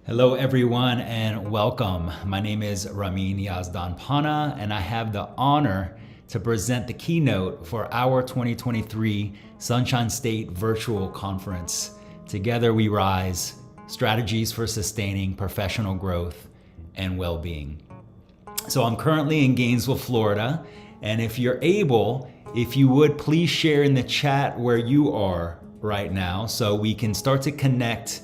Hello, everyone, and welcome. My name is Ramin Yazdanpanah, and I have the honor to present the keynote for our 2023 Sunshine State Virtual Conference. Together we rise, strategies for sustaining professional growth and well-being. So I'm currently in Gainesville, Florida, and if you're able, if you would please share in the chat where you are right now so we can start to connect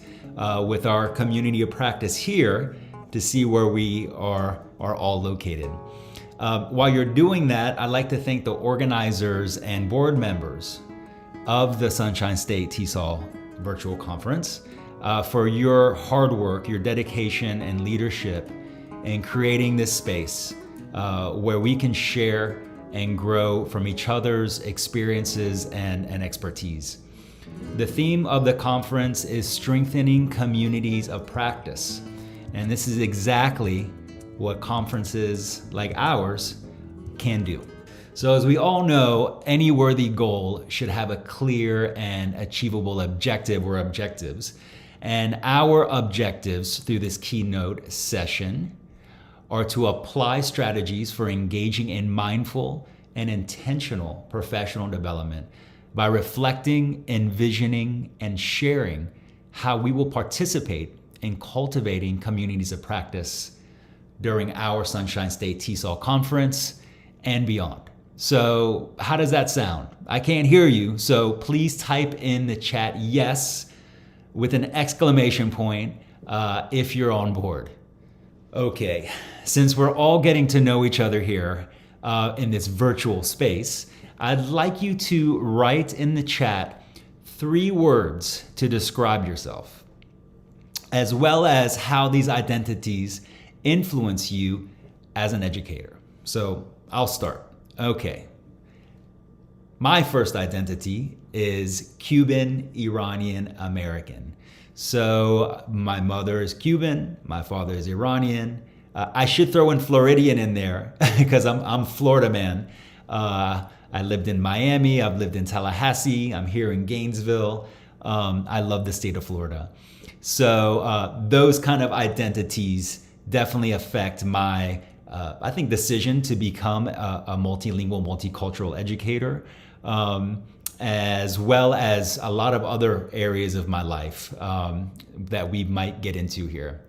with our community of practice here to see where we are all located. While you're doing that, I'd like to thank the organizers and board members of the Sunshine State TESOL Virtual Conference for your hard work, your dedication, and leadership in creating this space where we can share and grow from each other's experiences and expertise. The theme of the conference is strengthening communities of practice. And this is exactly what conferences like ours can do. So as we all know, any worthy goal should have a clear and achievable objective or objectives. And our objectives through this keynote session are to apply strategies for engaging in mindful and intentional professional development by reflecting, envisioning, and sharing how we will participate in cultivating communities of practice during our Sunshine State TESOL conference and beyond. So how does that sound? I can't hear you, so please type in the chat yes with an exclamation point if you're on board. Okay, since we're all getting to know each other here in this virtual space, I'd like you to write in the chat 3 words to describe yourself, as well as how these identities influence you as an educator. So I'll start. Okay. My first identity is Cuban, Iranian, American. So my mother is Cuban, my father is Iranian. I should throw in Floridian in there because I'm Florida man. I lived in Miami, I've lived in Tallahassee, I'm here in Gainesville. I love the state of Florida. So those kind of identities definitely affect my, I think, decision to become a multilingual, multicultural educator, as well as a lot of other areas of my life that we might get into here.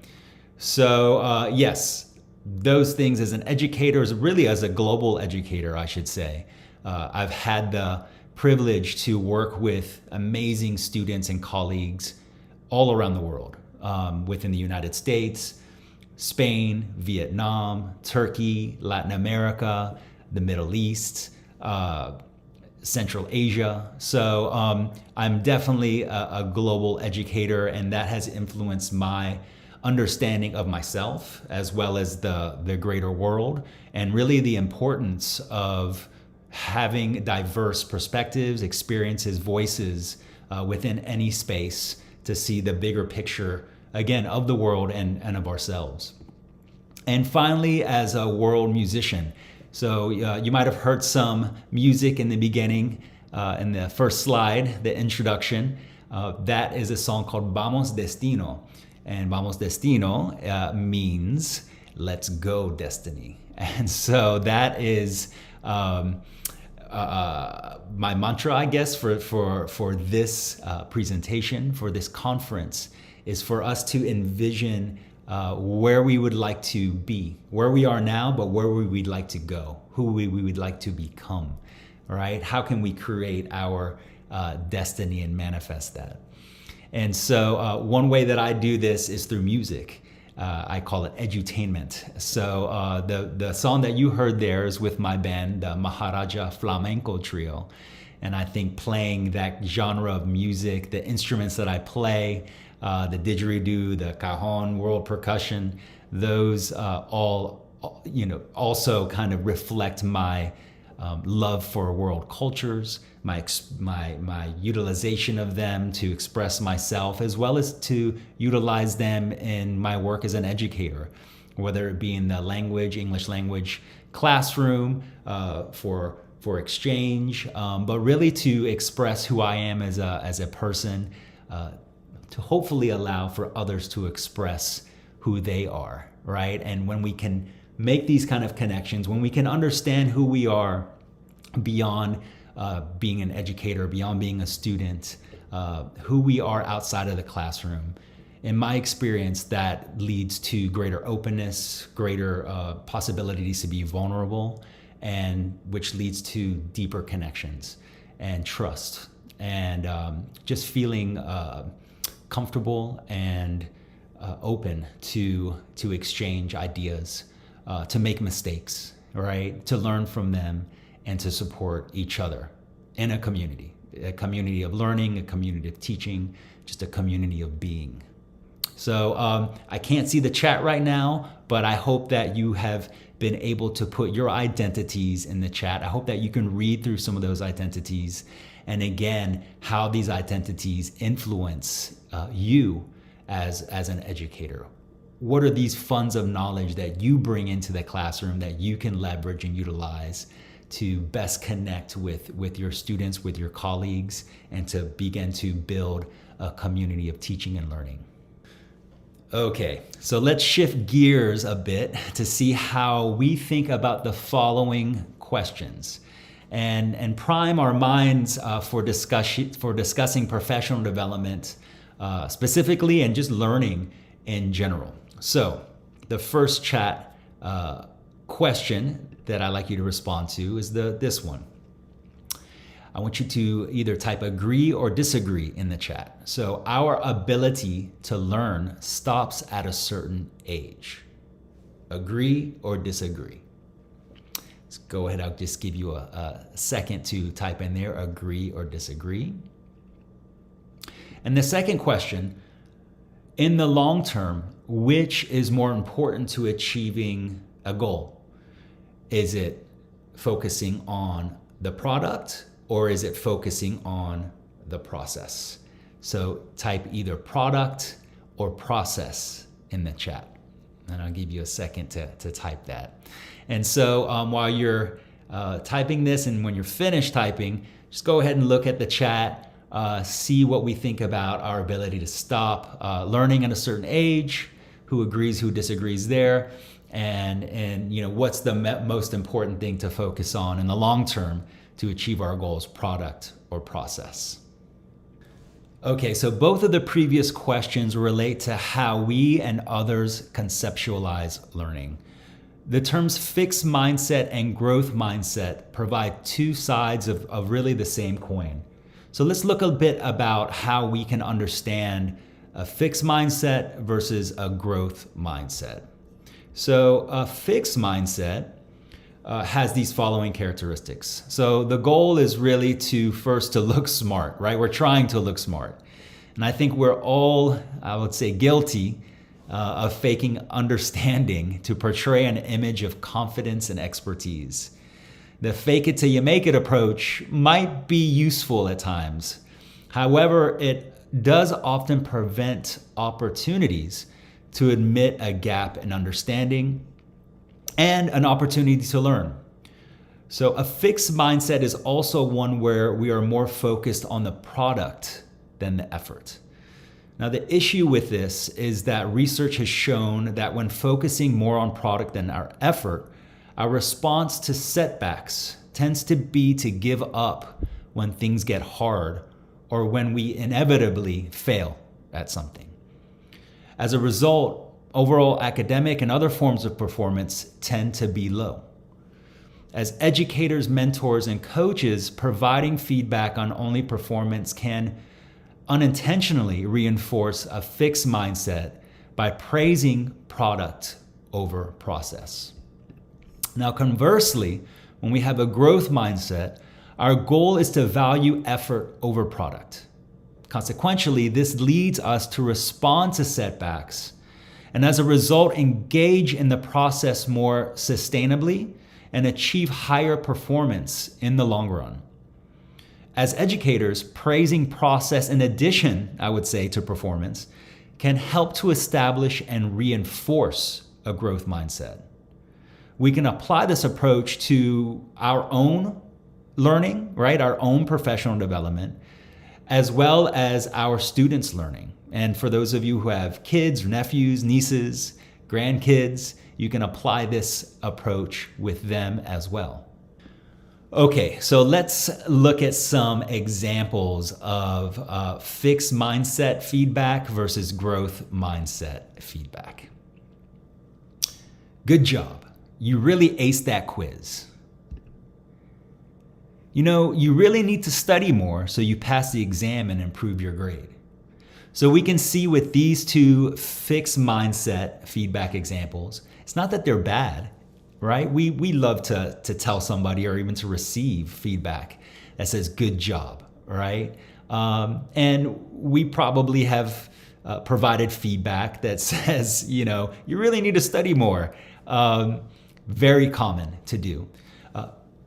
So yes, those things as an educator, really as a global educator, I should say. I've had the privilege to work with amazing students and colleagues all around the world, within the United States, Spain, Vietnam, Turkey, Latin America, the Middle East, Central Asia. So I'm definitely a global educator, and that has influenced my understanding of myself as well as the greater world, and really the importance of having diverse perspectives, experiences, voices within any space to see the bigger picture, again, of the world and of ourselves. And finally, as a world musician. So you might have heard some music in the beginning, in the first slide, the introduction. That is a song called Vamos Destino. And Vamos Destino means let's go destiny. And so that is my mantra, I guess, for this presentation, for this conference, is for us to envision where we would like to be, where we are now, but where we would like to go, who we would like to become, right? How can we create our destiny and manifest that? And so one way that I do this is through music. I call it edutainment. So the song that you heard there is with my band, the Maharaja Flamenco Trio. And I think playing that genre of music, the instruments that I play, the didgeridoo, the cajon, world percussion, those all, also kind of reflect my love for world cultures, my utilization of them to express myself, as well as to utilize them in my work as an educator, whether it be in the English language classroom, for exchange, but really to express who I am as a person, to hopefully allow for others to express who they are, right? And when we can make these kind of connections, when we can understand who we are beyond being an educator, beyond being a student, who we are outside of the classroom, in my experience, that leads to greater openness, greater possibilities to be vulnerable, and which leads to deeper connections and trust, and just feeling comfortable and open to exchange ideas, to make mistakes, right? To learn from them and to support each other in a community of learning, a community of teaching, just a community of being. So I can't see the chat right now, but I hope that you have been able to put your identities in the chat. I hope that you can read through some of those identities, and again, how these identities influence you as an educator. What are these funds of knowledge that you bring into the classroom that you can leverage and utilize to best connect with your students, with your colleagues, and to begin to build a community of teaching and learning? Okay, so let's shift gears a bit to see how we think about the following questions and prime our minds for discussing professional development specifically, and just learning in general. So the first chat question that I'd like you to respond to is this one. I want you to either type agree or disagree in the chat. So our ability to learn stops at a certain age. Agree or disagree? Let's go ahead. I'll just give you a second to type in there, agree or disagree. And the second question, in the long term, which is more important to achieving a goal? Is it focusing on the product, or is it focusing on the process? So type either product or process in the chat. And I'll give you a second to type that. And so while you're typing this, and when you're finished typing, just go ahead and look at the chat, see what we think about our ability to stop learning at a certain age, who agrees, who disagrees there, and what's the most important thing to focus on in the long term to achieve our goals, product or process. Okay, so both of the previous questions relate to how we and others conceptualize learning. The terms fixed mindset and growth mindset provide two sides of really the same coin. So let's look a bit about how we can understand a fixed mindset versus a growth mindset. So a fixed mindset has these following characteristics. So the goal is really to look smart, right? We're trying to look smart. And I think we're all, I would say, guilty of faking understanding to portray an image of confidence and expertise. The fake it till you make it approach might be useful at times. However, it does often prevent opportunities to admit a gap in understanding and an opportunity to learn. So a fixed mindset is also one where we are more focused on the product than the effort. Now, the issue with this is that research has shown that when focusing more on product than our effort, our response to setbacks tends to be to give up when things get hard or when we inevitably fail at something. As a result, overall academic and other forms of performance tend to be low. As educators, mentors, and coaches, providing feedback on only performance can unintentionally reinforce a fixed mindset by praising product over process. Now, conversely, when we have a growth mindset, our goal is to value effort over product. Consequently, this leads us to respond to setbacks and as a result, engage in the process more sustainably and achieve higher performance in the long run. As educators, praising process in addition, I would say, to performance can help to establish and reinforce a growth mindset. We can apply this approach to our own learning, right? Our own professional development, as well as our students' learning. And for those of you who have kids, nephews, nieces, grandkids, you can apply this approach with them as well. Okay, so let's look at some examples of fixed mindset feedback versus growth mindset feedback. Good job. You really aced that quiz. You know, you really need to study more so you pass the exam and improve your grade. So we can see with these two fixed mindset feedback examples, it's not that they're bad, right? We love to tell somebody or even to receive feedback that says good job, right? And we probably have provided feedback that says, you know, you really need to study more. Very common to do.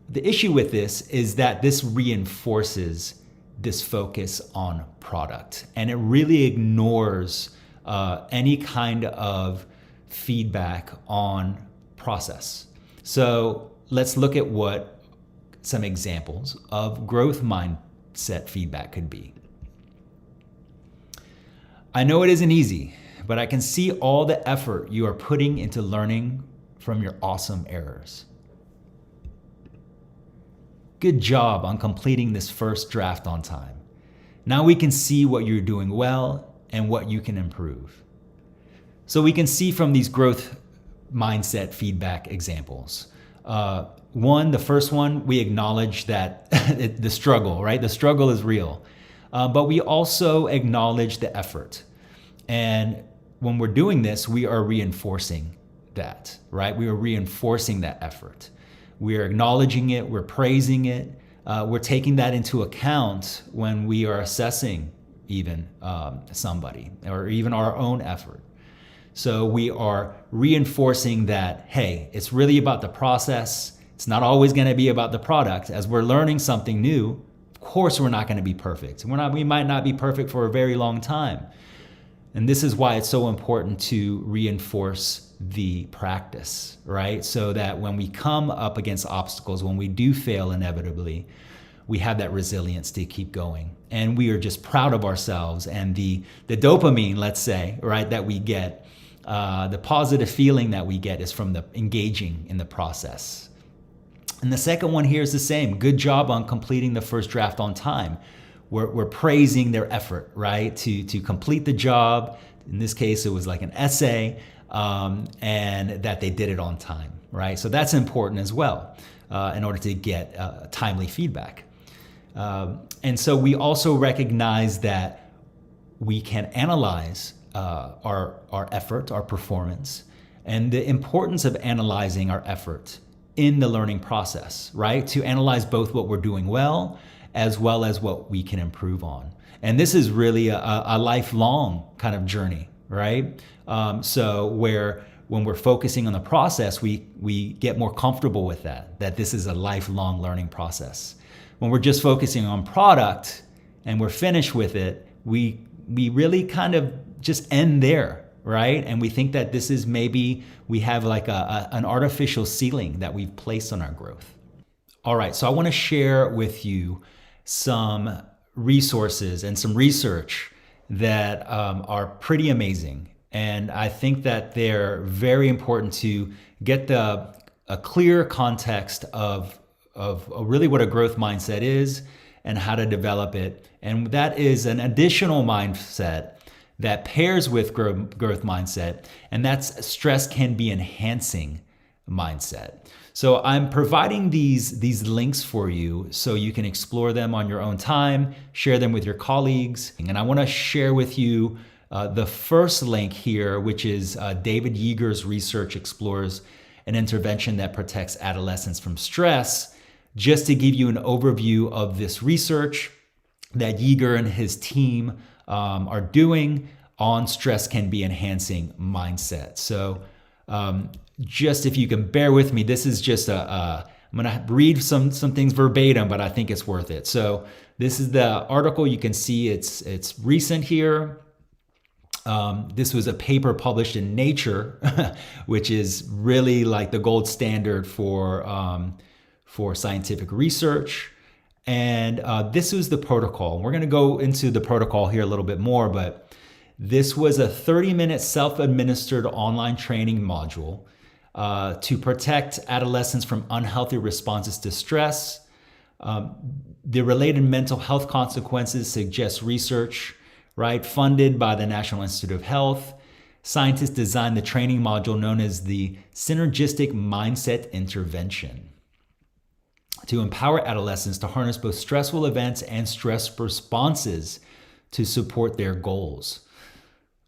The issue with this is that this reinforces this focus on product, and it really ignores any kind of feedback on process. So let's look at what some examples of growth mindset feedback could be. I know it isn't easy, but I can see all the effort you are putting into learning from your awesome errors. Good job on completing this first draft on time. Now we can see what you're doing well and what you can improve. So we can see from these growth mindset feedback examples. The first one, we acknowledge that the struggle, right? The struggle is real, but we also acknowledge the effort. And when we're doing this, we are reinforcing that, right? We are reinforcing that effort. We are acknowledging it, we're praising it, we're taking that into account when we are assessing even somebody or even our own effort. So we are reinforcing that, hey, it's really about the process. It's not always going to be about the product. As we're learning something new, of course we're not going to be perfect. We might not be perfect for a very long time. And this is why it's so important to reinforce the practice, right? So that when we come up against obstacles, when we do fail inevitably, we have that resilience to keep going. And we are just proud of ourselves and the dopamine, let's say, right, that we get. The positive feeling that we get is from the engaging in the process. And the second one here is the same. Good job on completing the first draft on time. We're praising their effort, right, to complete the job. In this case, it was like an essay, and that they did it on time, right? So that's important as well in order to get timely feedback. And so we also recognize that we can analyze our effort, our performance, and the importance of analyzing our effort in the learning process, right? To analyze both what we're doing well as what we can improve on. And this is really a lifelong kind of journey, right? So when we're focusing on the process, we get more comfortable with that this is a lifelong learning process. When we're just focusing on product and we're finished with it, we really kind of just end there, right? And we think that this is maybe we have like an artificial ceiling that we've placed on our growth. All right, so I want to share with you some resources and some research that are pretty amazing. And I think that they're very important to get a clear context of really what a growth mindset is and how to develop it. And that is an additional mindset that pairs with growth mindset, and that's stress can be enhancing mindset. So I'm providing these links for you so you can explore them on your own time, share them with your colleagues. And I want to share with you the first link here, which is David Yeager's research explores an intervention that protects adolescents from stress. Just to give you an overview of this research that Yeager and his team are doing on stress can be enhancing mindset. So just if you can bear with me, this is just I'm gonna read some things verbatim, but I think it's worth it. So this is the article. You can see it's recent here. This was a paper published in Nature, which is really like the gold standard for scientific research. And this was the protocol. We're going to go into the protocol here a little bit more, but This was a 30-minute self-administered online training module to protect adolescents from unhealthy responses to stress. The related mental health consequences suggests research, right, funded by the National Institute of Health. Scientists designed the training module known as the Synergistic Mindset Intervention to empower adolescents to harness both stressful events and stress responses to support their goals.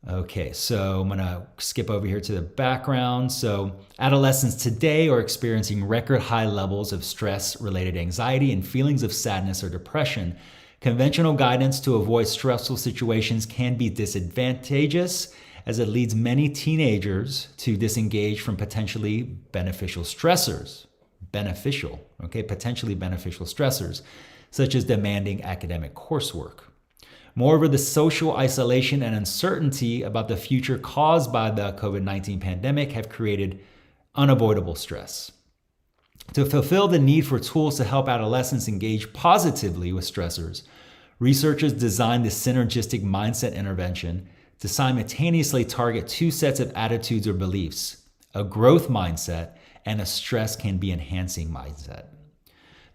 Okay, so I'm gonna skip over here to the background. So adolescents today are experiencing record high levels of stress-related anxiety and feelings of sadness or depression. Conventional guidance to avoid stressful situations can be disadvantageous as it leads many teenagers to disengage from potentially beneficial stressors. Potentially beneficial stressors, such as demanding academic coursework. Moreover, the social isolation and uncertainty about the future caused by the COVID-19 pandemic have created unavoidable stress. To fulfill the need for tools to help adolescents engage positively with stressors, researchers designed the Synergistic Mindset Intervention to simultaneously target two sets of attitudes or beliefs, a growth mindset and a stress can be enhancing mindset.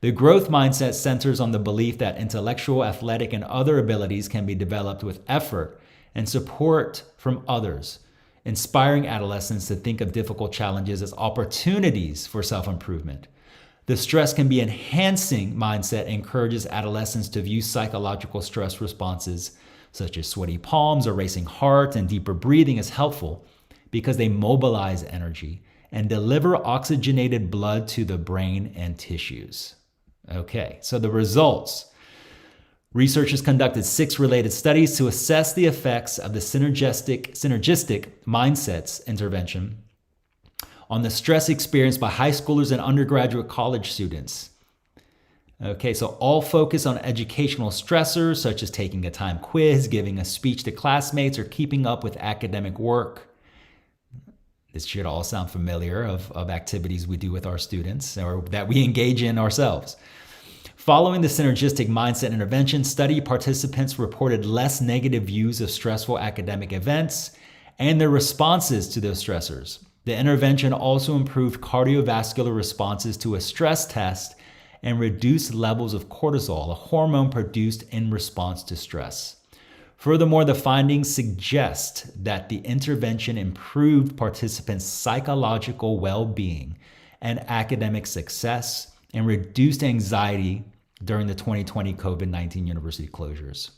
The growth mindset centers on the belief that intellectual, athletic, and other abilities can be developed with effort and support from others, inspiring adolescents to think of difficult challenges as opportunities for self-improvement. The stress can be enhancing mindset encourages adolescents to view psychological stress responses such as sweaty palms or racing heart and deeper breathing as helpful because they mobilize energy and deliver oxygenated blood to the brain and tissues. Okay, so the results. Researchers conducted 6 related studies to assess the effects of the synergistic mindsets intervention on the stress experienced by high schoolers and undergraduate college students. Okay, so all focus on educational stressors such as taking a time quiz, giving a speech to classmates, or keeping up with academic work. This should all sound familiar of activities we do with our students or that we engage in ourselves. Following the Synergistic Mindset Intervention study, participants reported less negative views of stressful academic events and their responses to those stressors. The intervention also improved cardiovascular responses to a stress test and reduced levels of cortisol, a hormone produced in response to stress. Furthermore, the findings suggest that the intervention improved participants' psychological well-being and academic success and reduced anxiety during the 2020 COVID-19 university closures.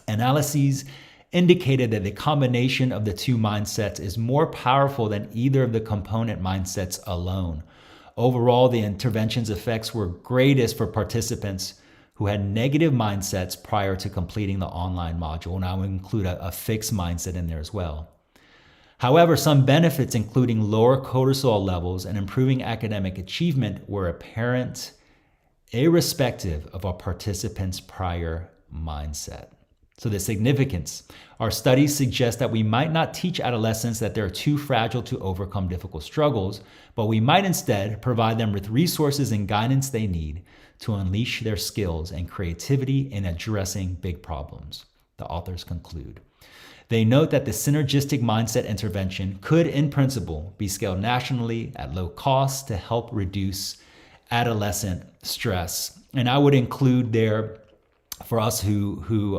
Analyses indicated that the combination of the two mindsets is more powerful than either of the component mindsets alone. Overall, the intervention's effects were greatest for participants who had negative mindsets prior to completing the online module, and I would include a fixed mindset in there as well. However, some benefits, including lower cortisol levels and improving academic achievement, were apparent irrespective of a participant's prior mindset. So the significance. Our studies suggest that we might not teach adolescents that they're too fragile to overcome difficult struggles, but we might instead provide them with resources and guidance they need to unleash their skills and creativity in addressing big problems, the authors conclude. They note that the Synergistic Mindset Intervention could, in principle, be scaled nationally at low cost to help reduce adolescent stress. And I would include there, for us who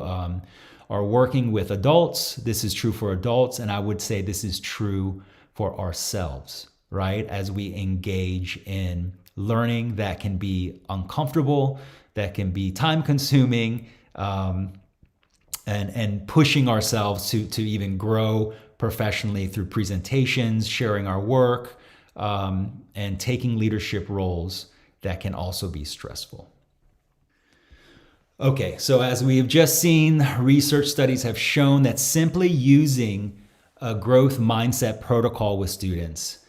are working with adults, this is true for adults, and I would say this is true for ourselves, right? As we engage in learning that can be uncomfortable, that can be time-consuming, and pushing ourselves to even grow professionally through presentations, sharing our work, and taking leadership roles that can also be stressful. Okay, so as we have just seen, research studies have shown that simply using a growth mindset protocol with students,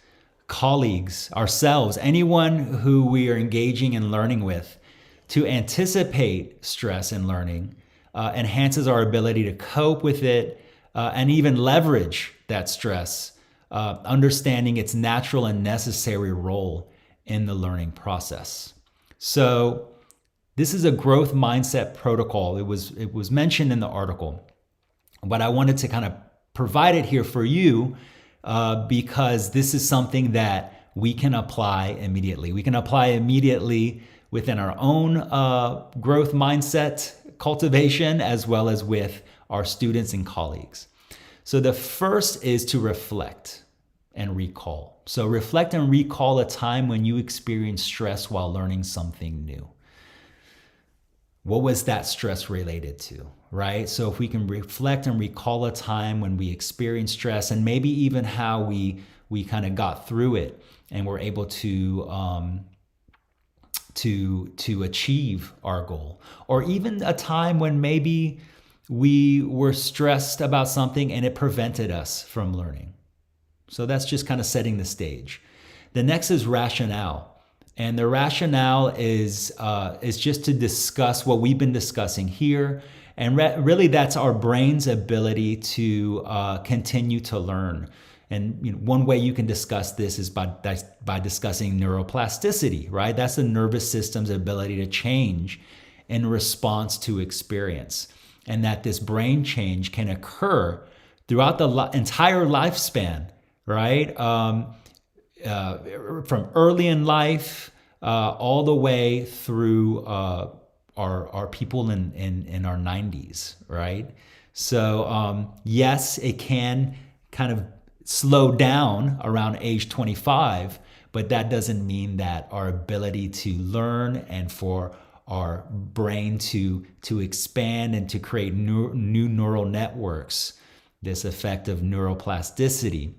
colleagues, ourselves, anyone who we are engaging and learning with, to anticipate stress and learning enhances our ability to cope with it and even leverage that stress, understanding its natural and necessary role in the learning process. So this is a growth mindset protocol. It was mentioned in the article. But I wanted to kind of provide it here for you because this is something that we can apply immediately. We can apply immediately within our own growth mindset cultivation, as well as with our students and colleagues. So the first is to reflect and recall. So reflect and recall a time when you experienced stress while learning something new. What was that stress related to, right? So if we can reflect and recall a time when we experienced stress, and maybe even how we kind of got through it and were able to achieve our goal, or even a time when maybe we were stressed about something and it prevented us from learning. So that's just kind of setting the stage. The next is rationale. And the rationale is just to discuss what we've been discussing here. And really that's our brain's ability to continue to learn. And one way you can discuss this is by discussing neuroplasticity, right? That's the nervous system's ability to change in response to experience. And that this brain change can occur throughout the entire lifespan, right? From early in life all the way through our people in our 90s, right? So yes, it can kind of slow down around age 25, but that doesn't mean that our ability to learn and for our brain to expand and to create new neural networks, this effect of neuroplasticity,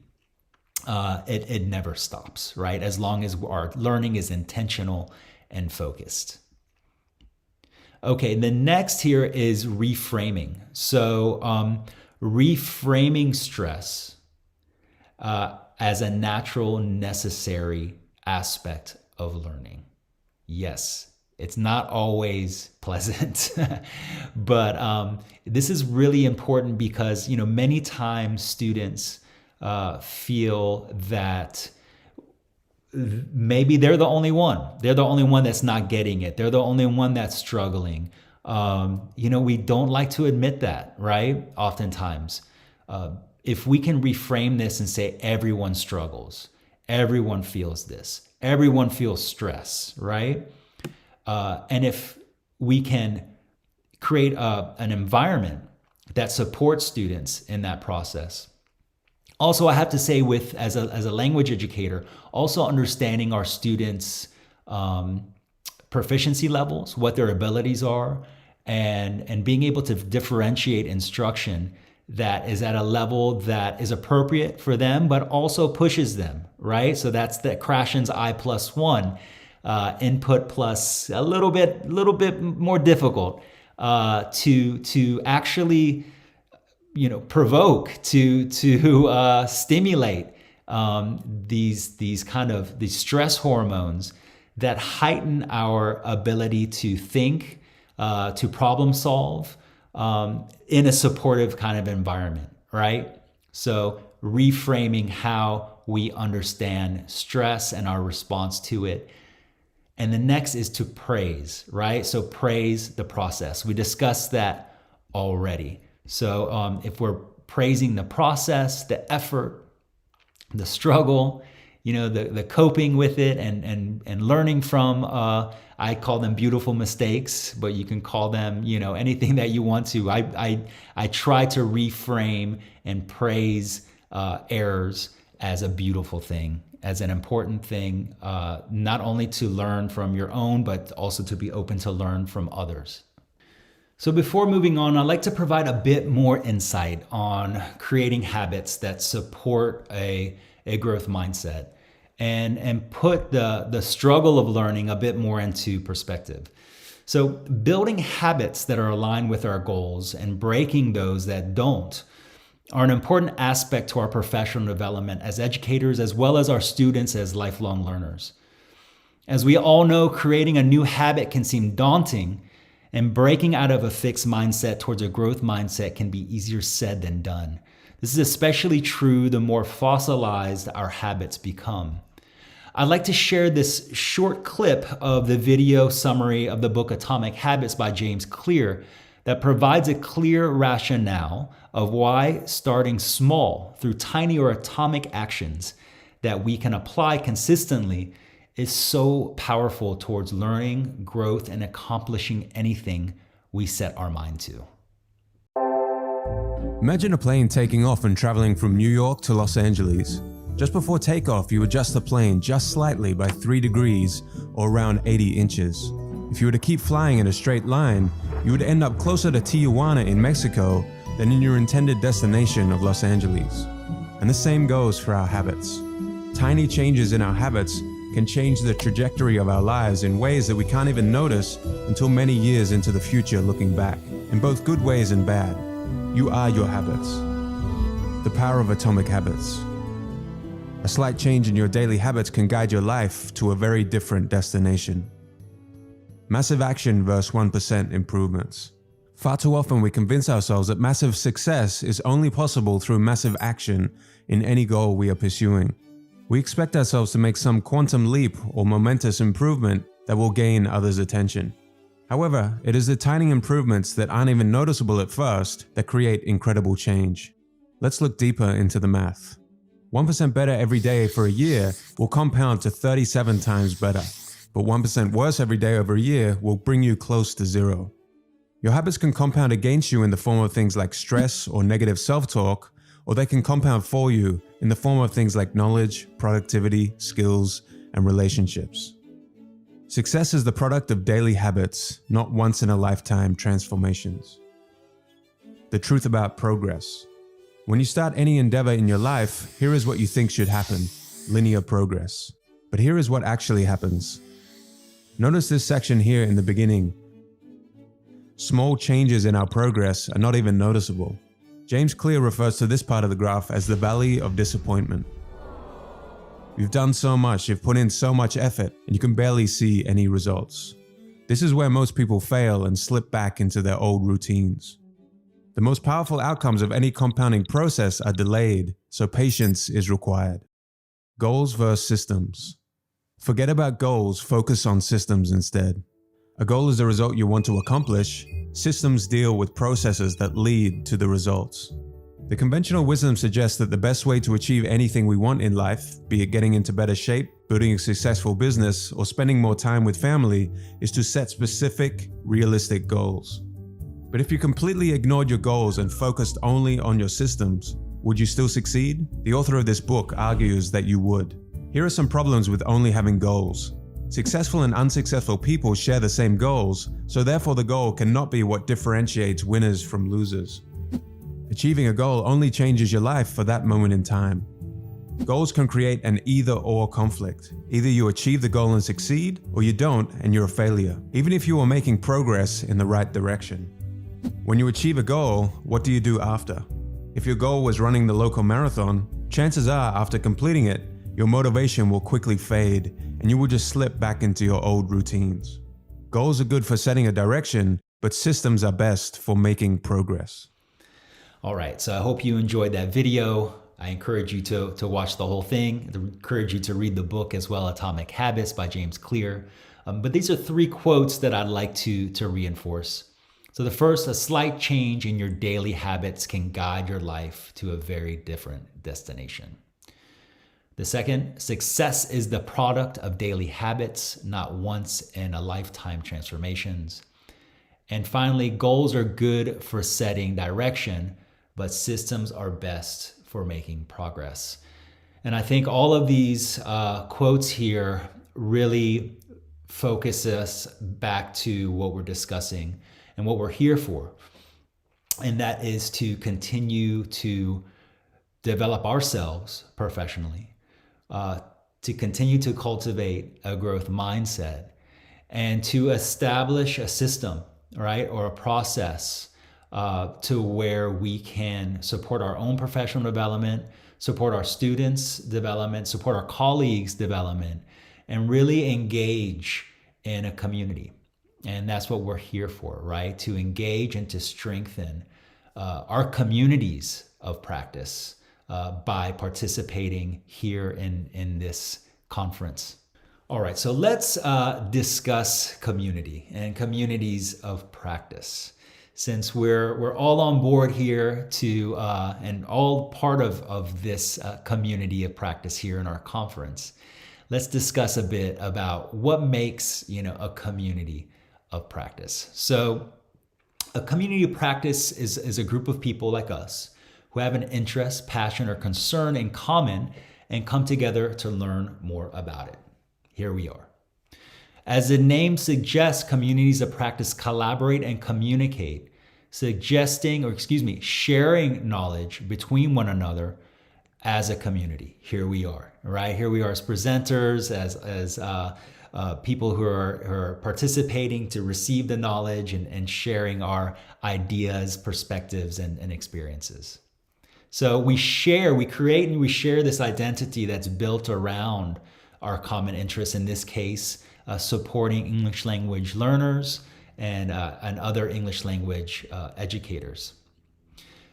it never stops, right? As long as our learning is intentional and focused. Okay, the next here is reframing. So reframing stress as a natural, necessary aspect of learning. Yes, it's not always pleasant, but this is really important because many times students feel that maybe they're the only one. They're the only one that's not getting it. They're the only one that's struggling. We don't like to admit that, right? Oftentimes. If we can reframe this and say everyone struggles, everyone feels this, everyone feels stress, right? And if we can create an environment that supports students in that process. Also, I have to say, as a language educator, also understanding our students' proficiency levels, what their abilities are, and being able to differentiate instruction that is at a level that is appropriate for them, but also pushes them, right? So that's the Krashen's I+1, input plus a little bit more difficult to actually provoke, to stimulate these stress hormones that heighten our ability to think, to problem solve in a supportive kind of environment, right? So reframing how we understand stress and our response to it. And the next is to praise, right? So praise the process. We discussed that already. So if we're praising the process, the effort, the struggle, the coping with it and learning from, I call them beautiful mistakes, but you can call them, anything that you want to. I try to reframe and praise errors as a beautiful thing, as an important thing, not only to learn from your own, but also to be open to learn from others. So before moving on, I'd like to provide a bit more insight on creating habits that support a growth mindset and put the struggle of learning a bit more into perspective. So building habits that are aligned with our goals and breaking those that don't are an important aspect to our professional development as educators, as well as our students as lifelong learners. As we all know, creating a new habit can seem daunting, and breaking out of a fixed mindset towards a growth mindset can be easier said than done. This is especially true the more fossilized our habits become. I'd like to share this short clip of the video summary of the book Atomic Habits by James Clear that provides a clear rationale of why starting small through tiny or atomic actions that we can apply consistently is so powerful towards learning, growth, and accomplishing anything we set our mind to. Imagine a plane taking off and traveling from New York to Los Angeles. Just before takeoff, you adjust the plane just slightly by 3 degrees or around 80 inches. If you were to keep flying in a straight line, you would end up closer to Tijuana in Mexico than in your intended destination of Los Angeles. And the same goes for our habits. Tiny changes in our habits can change the trajectory of our lives in ways that we can't even notice until many years into the future looking back, in both good ways and bad. You are your habits. The power of atomic habits. A slight change in your daily habits can guide your life to a very different destination. Massive action versus 1% improvements. Far too often we convince ourselves that massive success is only possible through massive action in any goal we are pursuing. We expect ourselves to make some quantum leap or momentous improvement that will gain others' attention. However, it is the tiny improvements that aren't even noticeable at first that create incredible change. Let's look deeper into the math. 1% better every day for a year will compound to 37 times better, but 1% worse every day over a year will bring you close to zero. Your habits can compound against you in the form of things like stress or negative self-talk, or they can compound for you in the form of things like knowledge, productivity, skills, and relationships. Success is the product of daily habits, not once-in-a-lifetime transformations. The truth about progress. When you start any endeavor in your life, here is what you think should happen: linear progress. But here is what actually happens. Notice this section here in the beginning. Small changes in our progress are not even noticeable. James Clear refers to this part of the graph as the valley of disappointment. You've done so much, you've put in so much effort, and you can barely see any results. This is where most people fail and slip back into their old routines. The most powerful outcomes of any compounding process are delayed, so patience is required. Goals versus systems. Forget about goals, focus on systems instead. A goal is the result you want to accomplish. Systems deal with processes that lead to the results. The conventional wisdom suggests that the best way to achieve anything we want in life, be it getting into better shape, building a successful business, or spending more time with family, is to set specific, realistic goals. But if you completely ignored your goals and focused only on your systems, would you still succeed? The author of this book argues that you would. Here are some problems with only having goals. Successful and unsuccessful people share the same goals, so therefore the goal cannot be what differentiates winners from losers. Achieving a goal only changes your life for that moment in time. Goals can create an either-or conflict. Either you achieve the goal and succeed, or you don't and you're a failure, even if you are making progress in the right direction. When you achieve a goal, what do you do after? If your goal was running the local marathon, chances are after completing it, your motivation will quickly fade and you will just slip back into your old routines. Goals are good for setting a direction, but systems are best for making progress. All right, so I hope you enjoyed that video. I encourage you to watch the whole thing. I encourage you to read the book as well, Atomic Habits by James Clear. But these are 3 quotes that I'd like to reinforce. So the first, a slight change in your daily habits can guide your life to a very different destination. The second, success is the product of daily habits, not once in a lifetime transformations. And finally, goals are good for setting direction, but systems are best for making progress. And I think all of these quotes here really focus us back to what we're discussing and what we're here for. And that is to continue to develop ourselves professionally, to continue to cultivate a growth mindset, and to establish a system, right, or a process to where we can support our own professional development, support our students' development, support our colleagues' development, and really engage in a community. And that's what we're here for, right? To engage and to strengthen our communities of practice by participating here in this conference. All right, so let's discuss community and communities of practice. since we're all on board here to and all part of this community of practice here in our conference, let's discuss a bit about what makes a community of practice. So a community of practice is a group of people like us who have an interest, passion, or concern in common and come together to learn more about it. Here we are. As the name suggests, communities of practice collaborate and communicate, sharing knowledge between one another as a community. Here we are, right? Here we are as presenters, as people who are participating to receive the knowledge and sharing our ideas, perspectives, and experiences. So we create and we share this identity that's built around our common interests, in this case, supporting English language learners and other English language educators.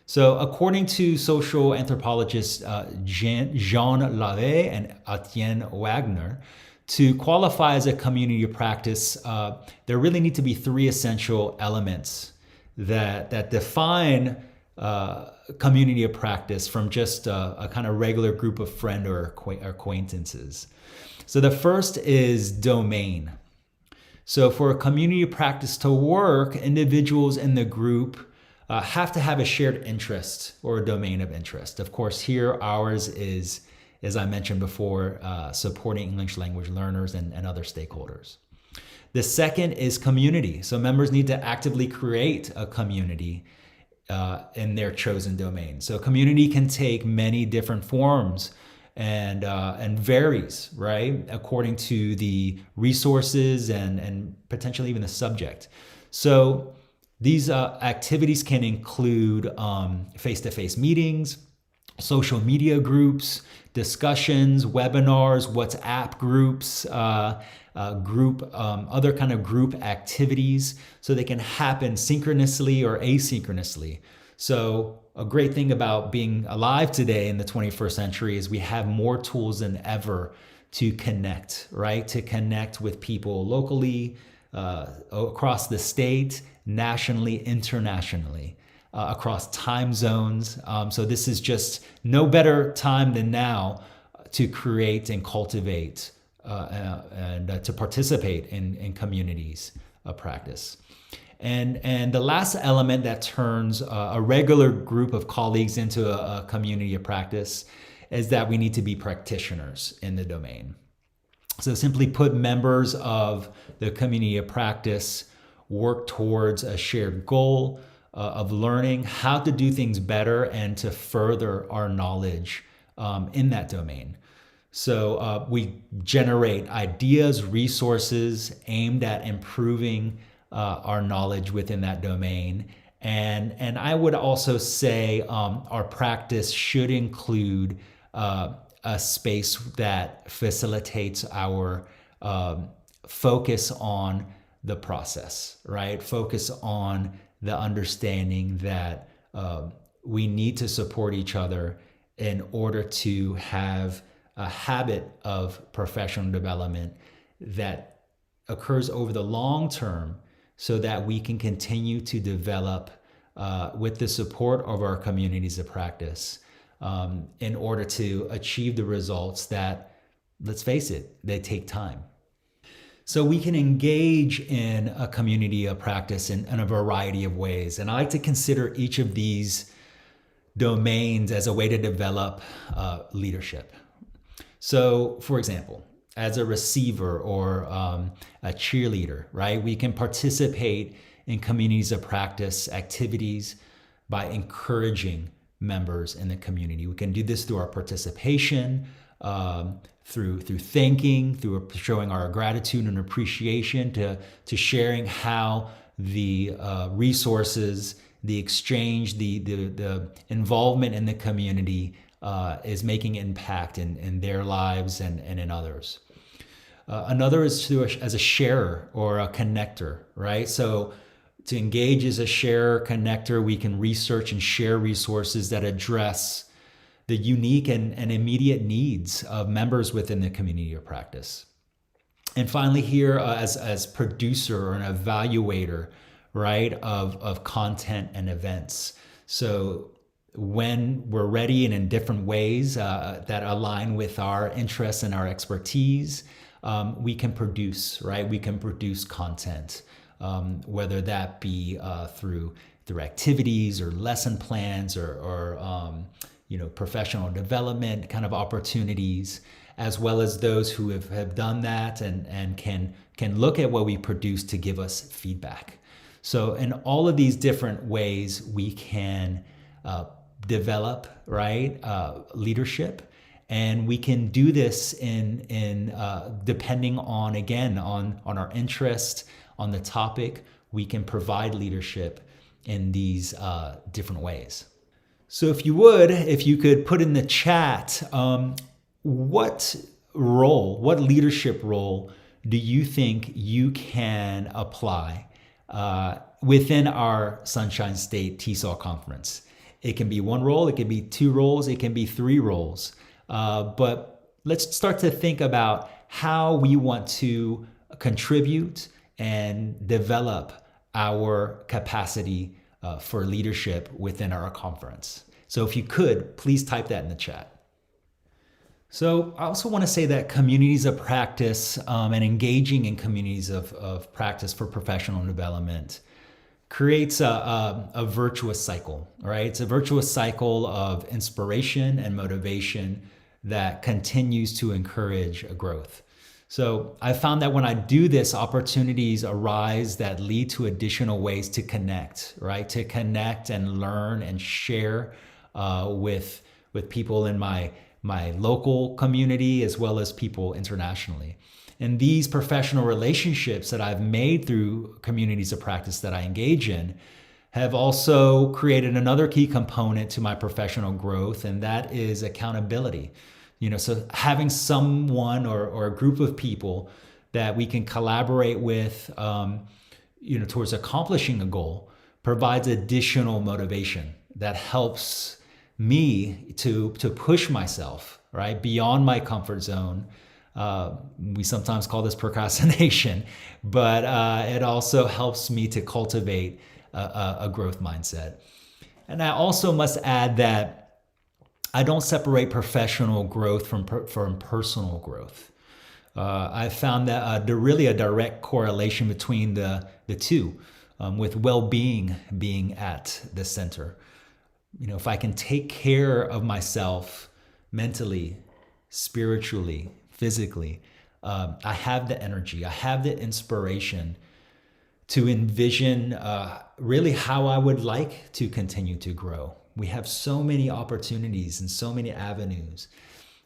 So according to social anthropologists Jean Lavey and Etienne Wagner, to qualify as a community of practice, there really need to be three essential elements that define community of practice from just a kind of regular group of friends or acquaintances. So the first is domain. So for a community of practice to work, individuals in the group have to have a shared interest or a domain of interest. Of course, here ours is, as I mentioned before, supporting English language learners and other stakeholders. The second is community. So members need to actively create a community in their chosen domain. So community can take many different forms and varies, right, according to the resources and potentially even the subject. So these activities can include face-to-face meetings, social media groups, discussions, webinars, WhatsApp groups, other kind of group activities, so they can happen synchronously or asynchronously. So a great thing about being alive today in the 21st century is we have more tools than ever to connect, right? To connect with people locally, across the state, nationally, internationally, across time zones. So this is just no better time than now to create and cultivate and to participate in communities of practice. And the last element that turns a regular group of colleagues into a community of practice is that we need to be practitioners in the domain. So simply put, members of the community of practice work towards a shared goal of learning how to do things better and to further our knowledge in that domain. So we generate ideas, resources aimed at improving our knowledge within that domain. And I would also say our practice should include a space that facilitates our focus on the process, right? Focus on the understanding that we need to support each other in order to have a habit of professional development that occurs over the long term, so that we can continue to develop with the support of our communities of practice in order to achieve the results that, let's face it, they take time. So we can engage in a community of practice in a variety of ways. And I like to consider each of these domains as a way to develop leadership. So, for example, as a receiver or a cheerleader, right? We can participate in communities of practice activities by encouraging members in the community. We can do this through our participation, through thanking, through showing our gratitude and appreciation, to sharing how the resources, the exchange, the involvement in the community is making impact in their lives and in others. Another is as a sharer or a connector, right? So to engage as a sharer, connector, we can research and share resources that address the unique and immediate needs of members within the community of practice. And finally here, as producer or an evaluator, right, of content and events. So when we're ready and in different ways that align with our interests and our expertise, we can produce, right? We can produce content, whether that be through activities or lesson plans or professional development kind of opportunities, as well as those who have done that and can look at what we produce to give us feedback. So in all of these different ways, we can develop, right, leadership. And we can do this in depending on, again, on our interest, on the topic. We can provide leadership in these different ways. So if you could put in the chat, what leadership role do you think you can apply within our Sunshine State TESOL conference? It can be one role, it can be two roles, it can be three roles. But let's start to think about how we want to contribute and develop our capacity for leadership within our conference. So if you could, please type that in the chat. So I also want to say that communities of practice and engaging in communities of practice for professional development creates a virtuous cycle, right? It's a virtuous cycle of inspiration and motivation that continues to encourage growth. So I found that when I do this, opportunities arise that lead to additional ways to connect, right? To connect and learn and share with people in my local community as well as people internationally. And these professional relationships that I've made through communities of practice that I engage in have also created another key component to my professional growth, and that is accountability. So having someone or a group of people that we can collaborate with, towards accomplishing a goal provides additional motivation that helps me to push myself, right, beyond my comfort zone. We sometimes call this procrastination, but it also helps me to cultivate a growth mindset. And I also must add that I don't separate professional growth from personal growth. I found that really a direct correlation between the two, with well-being being at the center. If I can take care of myself mentally, spiritually, physically, I have the energy, I have the inspiration to envision really how I would like to continue to grow. We have so many opportunities and so many avenues,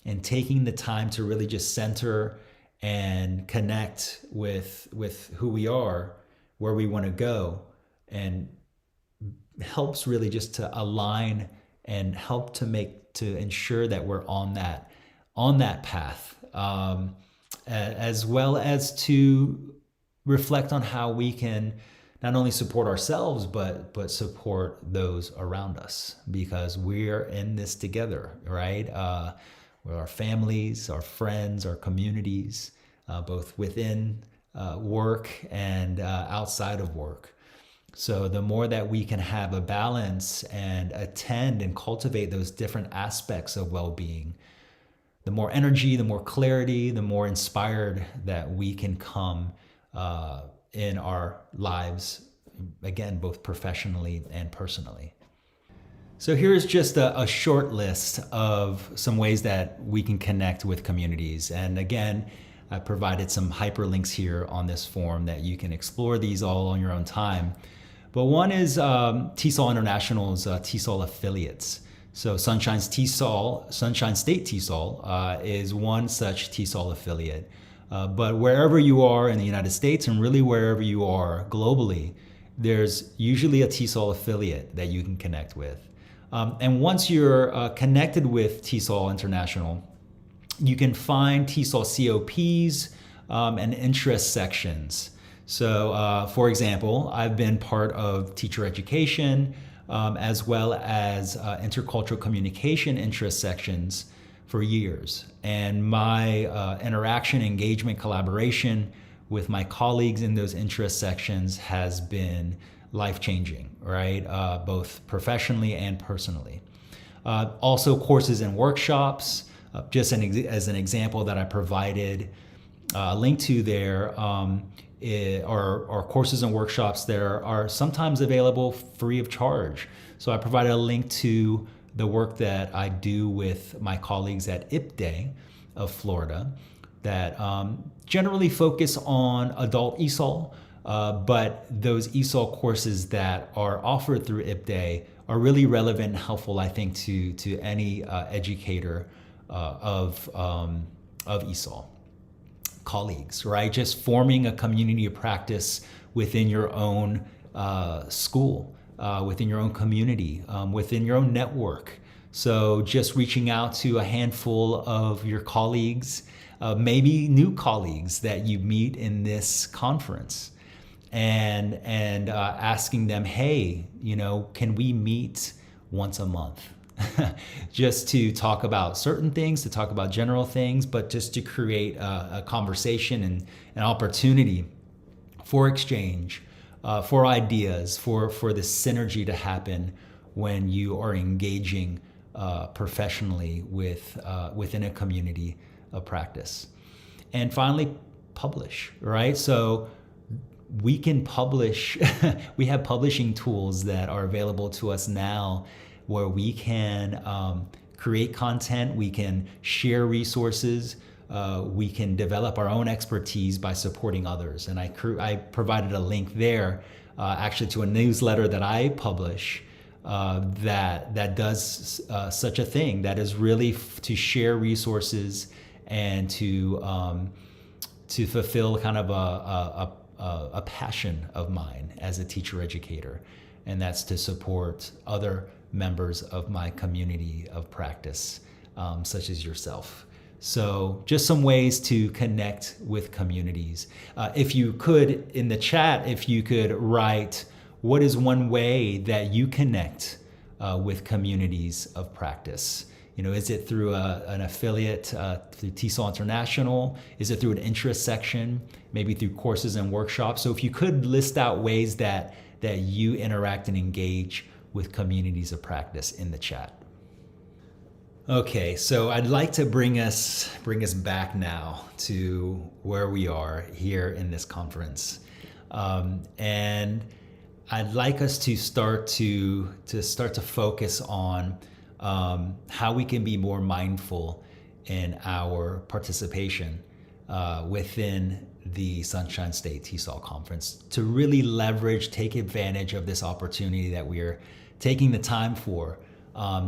and taking the time to really just center and connect with who we are, where we want to go, and helps really just to align and help to ensure that we're on that path, as well as to reflect on how we can not only support ourselves, but support those around us, because we're in this together, right? With our families, our friends, our communities, both within work and outside of work. So the more that we can have a balance and attend and cultivate those different aspects of well-being, the more energy, the more clarity, the more inspired that we can come in our lives, again, both professionally and personally. So here's just a short list of some ways that we can connect with communities. And again, I provided some hyperlinks here on this form that you can explore these all on your own time. But one is TESOL International's TESOL affiliates. So Sunshine State TESOL is one such TESOL affiliate. But wherever you are in the United States, and really wherever you are globally, there's usually a TESOL affiliate that you can connect with. And once you're connected with TESOL International, you can find TESOL COPs and interest sections. So for example, I've been part of teacher education as well as intercultural communication interest sections for years. And my interaction, engagement, collaboration with my colleagues in those interest sections has been life-changing, right? Both professionally and personally. Also courses and workshops, as an example that I provided a link to there, are courses and workshops that are sometimes available free of charge. So I provided a link to the work that I do with my colleagues at IPDE of Florida that generally focus on adult ESOL, but those ESOL courses that are offered through IPDE are really relevant and helpful, I think, to any educator of ESOL colleagues, right? Just forming a community of practice within your own school, within your own community, within your own network. So just reaching out to a handful of your colleagues, maybe new colleagues that you meet in this conference, and asking them, hey, can we meet once a month? Just to talk about certain things, to talk about general things, but just to create a conversation and an opportunity for exchange, for ideas, for the synergy to happen when you are engaging professionally within a community of practice. And finally, publish, right? So we can publish, we have publishing tools that are available to us now where we can create content, we can share resources, we can develop our own expertise by supporting others. And I provided a link there actually to a newsletter that I publish that does such a thing, that is really to share resources and to fulfill kind of a passion of mine as a teacher educator, and that's to support other members of my community of practice, such as yourself. So just some ways to connect with communities. If you could, in the chat, if you could write, what is one way that you connect with communities of practice? Is it through an affiliate, through Tesol International? Is it through an interest section? Maybe through courses and workshops? So if you could list out ways that you interact and engage with communities of practice in the chat. Okay, so I'd like to bring us back now to where we are here in this conference, and I'd like us to start to focus on how we can be more mindful in our participation within the Sunshine State TESOL conference, to really take advantage of this opportunity that we're taking the time for,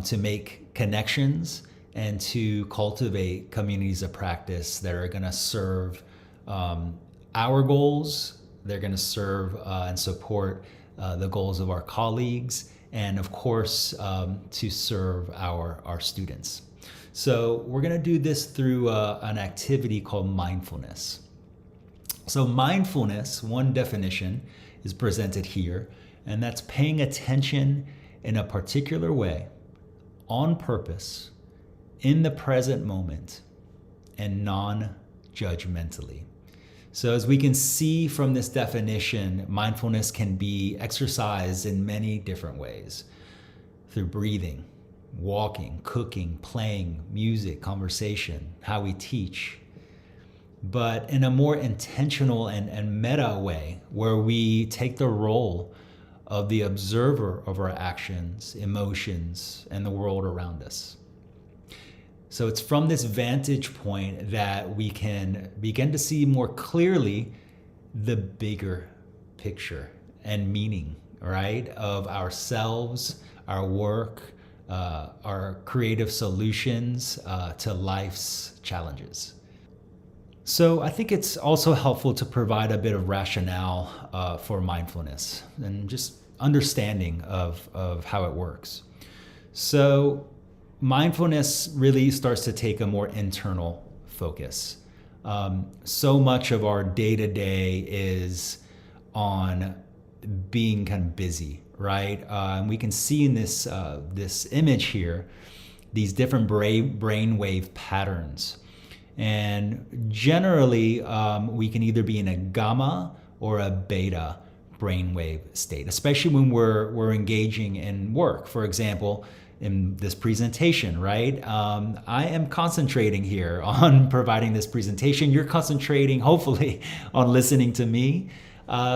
to make connections and to cultivate communities of practice that are going to serve our goals. They're going to serve and support the goals of our colleagues, and of course to serve our students. So we're going to do this through an activity called mindfulness. So mindfulness, one definition is presented here, and that's paying attention in a particular way, on purpose, in the present moment, and non-judgmentally. So as we can see from this definition, mindfulness can be exercised in many different ways, through breathing, walking, cooking, playing, music, conversation, how we teach, but in a more intentional and meta way, where we take the role of the observer of our actions, emotions, and the world around us. So it's from this vantage point that we can begin to see more clearly the bigger picture and meaning, right, of ourselves, our work, our creative solutions to life's challenges. So I think it's also helpful to provide a bit of rationale for mindfulness and just understanding of how it works. So mindfulness really starts to take a more internal focus. So much of our day-to-day is on being kind of busy, right? And we can see in this image here, these different brainwave patterns. And generally, we can either be in a gamma or a beta brainwave state, especially when we're engaging in work. For example, in this presentation, right? I am concentrating here on providing this presentation. You're concentrating, hopefully, on listening to me.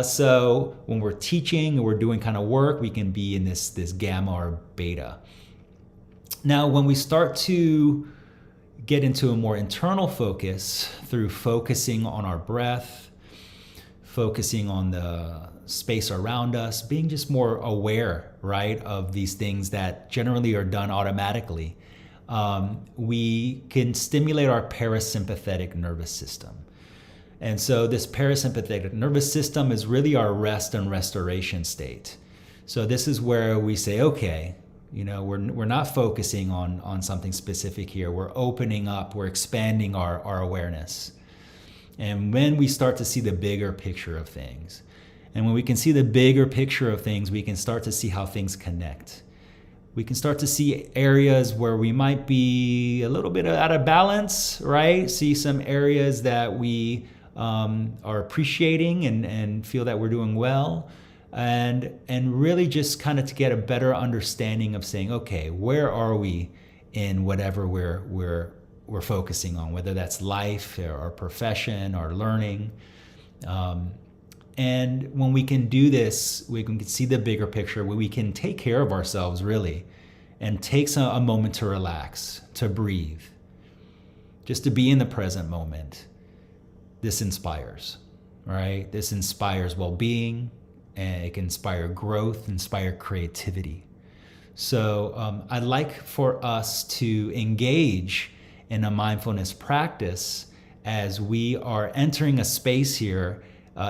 So when we're teaching or we're doing kind of work, we can be in this gamma or beta. Now, when we start to get into a more internal focus through focusing on our breath, focusing on the space around us, being just more aware, right, of these things that generally are done automatically, we can stimulate our parasympathetic nervous system. And so this parasympathetic nervous system is really our rest and restoration state. So this is where we say, okay, we're not focusing on something specific here. We're opening up, we're expanding our awareness. And when we start to see the bigger picture of things, and when we can see the bigger picture of things, we can start to see how things connect. We can start to see areas where we might be a little bit out of balance, right? See some areas that we are appreciating and feel that we're doing well. And really just kind of to get a better understanding of saying, okay, where are we in whatever we're focusing on, whether that's life or our profession or learning. And when we can do this, we can see the bigger picture, where we can take care of ourselves really and take a moment to relax, to breathe, just to be in the present moment. This inspires, right? This inspires well-being, and it can inspire growth, inspire creativity. So I'd like for us to engage in a mindfulness practice as we are entering a space here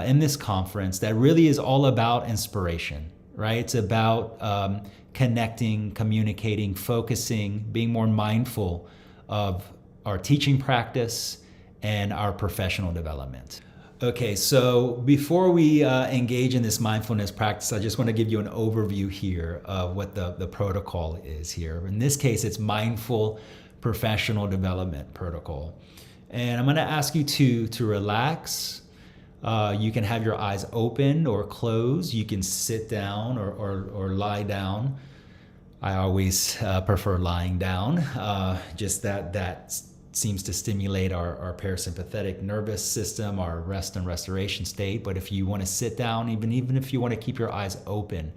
in this conference that really is all about inspiration, right? It's about connecting, communicating, focusing, being more mindful of our teaching practice and our professional development. Okay, so before we engage in this mindfulness practice, I just want to give you an overview here of what the protocol is here. In this case, it's mindful professional development protocol. And I'm going to ask you to relax. You can have your eyes open or closed. You can sit down or lie down. I always prefer lying down. Just that seems to stimulate our parasympathetic nervous system, our rest and restoration state. But if you want to sit down, even if you want to keep your eyes open,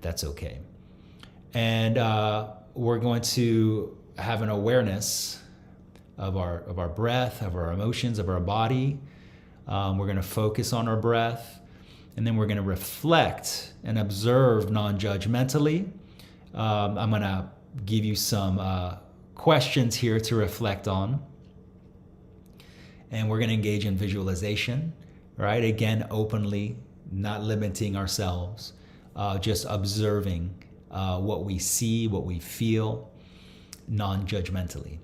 that's okay. And we're going to have an awareness of our breath, of our emotions, of our body. We're going to focus on our breath, and then we're going to reflect and observe non-judgmentally. I'm going to give you some questions here to reflect on, and we're going to engage in visualization, right? Again, openly, not limiting ourselves, just observing what we see, what we feel, non-judgmentally.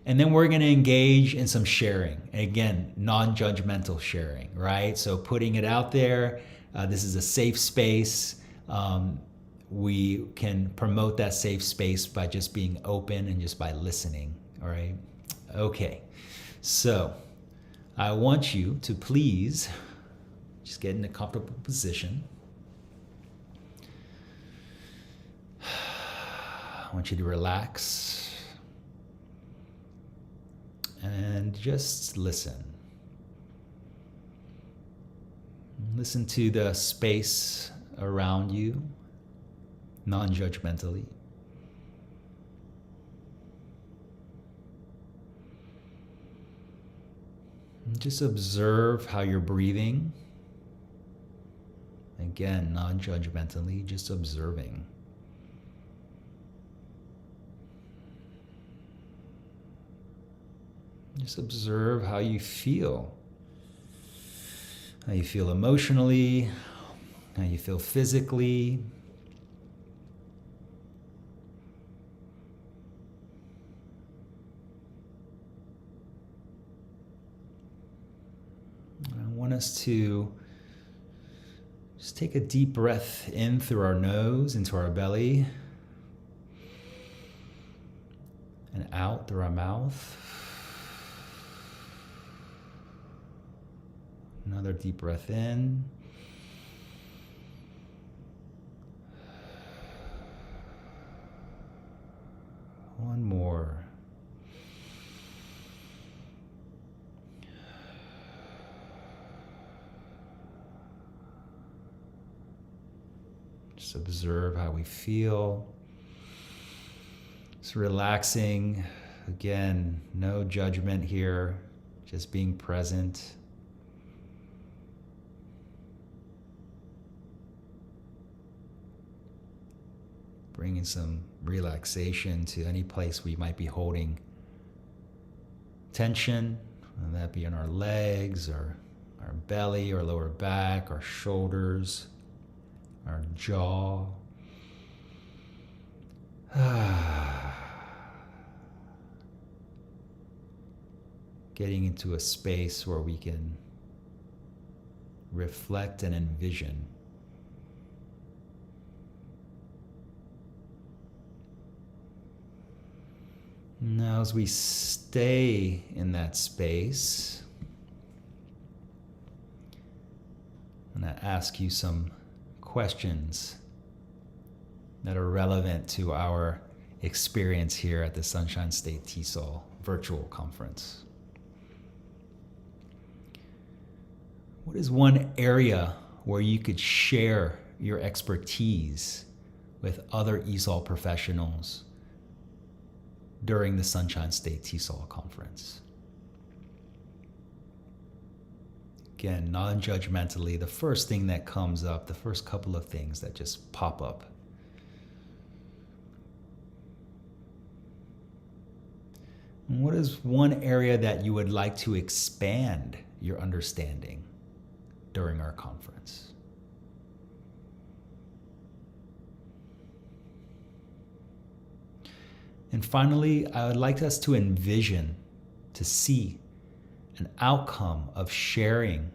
And then we're going to engage in some sharing. Again, non-judgmental sharing, right? So putting it out there. This is a safe space. We can promote that safe space by just being open and just by listening, all right? Okay, so I want you to please just get in a comfortable position. I want you to relax and just listen. Listen to the space around you, non-judgmentally. Just observe how you're breathing. Again, non-judgmentally, just observing. Just observe how you feel. How you feel emotionally, how you feel physically. I want us to just take a deep breath in through our nose into our belly and out through our mouth. Another deep breath in Just observe how we feel. Just relaxing. Again, no judgment here, just being present. Bringing some relaxation to any place we might be holding tension, whether that be in our legs or our belly or lower back, our shoulders, our jaw. Getting into a space where we can reflect and envision. Now, as we stay in that space, I'm going to ask you some questions that are relevant to our experience here at the Sunshine State TESOL virtual conference. What is one area where you could share your expertise with other ESOL professionals during the Sunshine State TESOL conference? Again, non-judgmentally, the first thing that comes up, the first couple of things that just pop up. And what is one area that you would like to expand your understanding during our conference? And finally, I would like us to envision, to see an outcome of sharing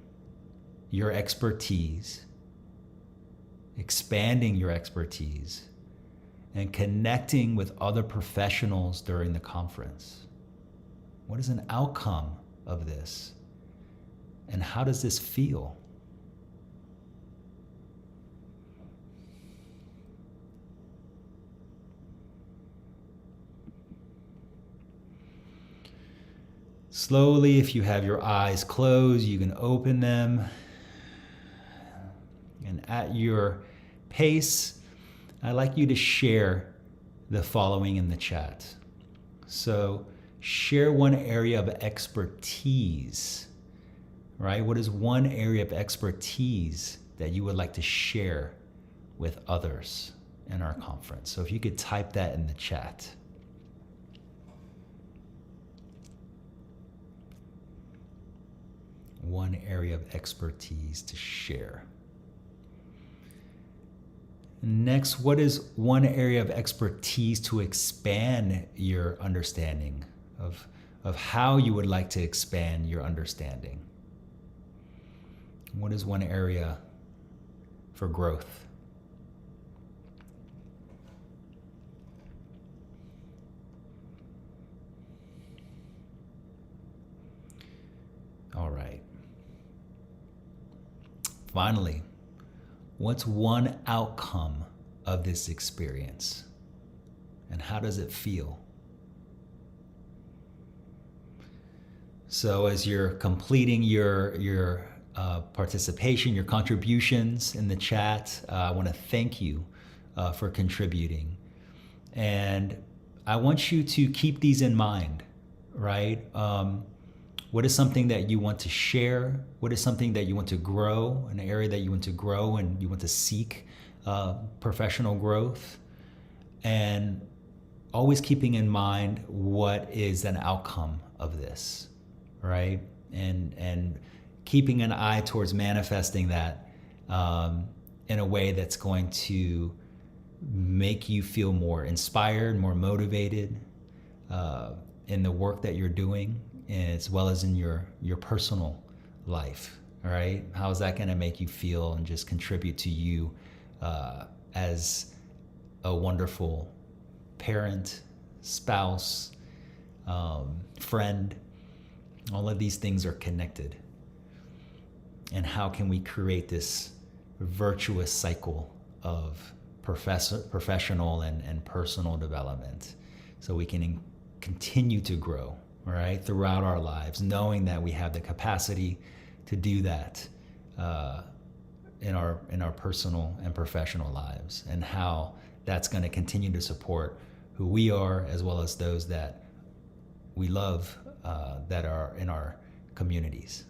your expertise, expanding your expertise, and connecting with other professionals during the conference. What is an outcome of this? And how does this feel? Slowly, if you have your eyes closed, you can open them. And at your pace, I'd like you to share the following in the chat. So share one area of expertise, right? What is one area of expertise that you would like to share with others in our conference? So if you could type that in the chat. One area of expertise to share. Next, what is one area of expertise to expand your understanding of how you would like to expand your understanding? What is one area for growth? All right. Finally, what's one outcome of this experience? And how does it feel? So as you're completing your participation, your contributions in the chat, I want to thank you for contributing. And I want you to keep these in mind, right? What is something that you want to share? What is something that you want to grow, an area that you want to grow and you want to seek professional growth? And always keeping in mind what is an outcome of this, right? And keeping an eye towards manifesting that in a way that's going to make you feel more inspired, more motivated in the work that you're doing, as well as in your personal life, all right? How is that gonna make you feel and just contribute to you as a wonderful parent, spouse, friend? All of these things are connected. And how can we create this virtuous cycle of professional and personal development so we can continue to grow, right, throughout our lives, knowing that we have the capacity to do that in our personal and professional lives, and how that's going to continue to support who we are, as well as those that we love that are in our communities.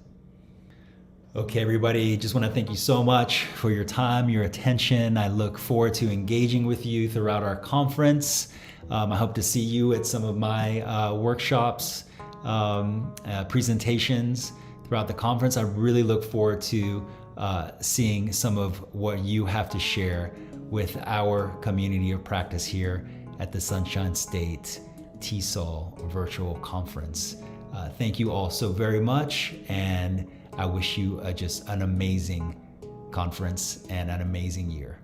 Okay, everybody, just want to thank you so much for your time, your attention. I look forward to engaging with you throughout our conference. I hope to see you at some of my workshops, presentations throughout the conference. I really look forward to seeing some of what you have to share with our community of practice here at the Sunshine State Tesol virtual conference. Thank you all so very much, and I wish you just an amazing conference and an amazing year.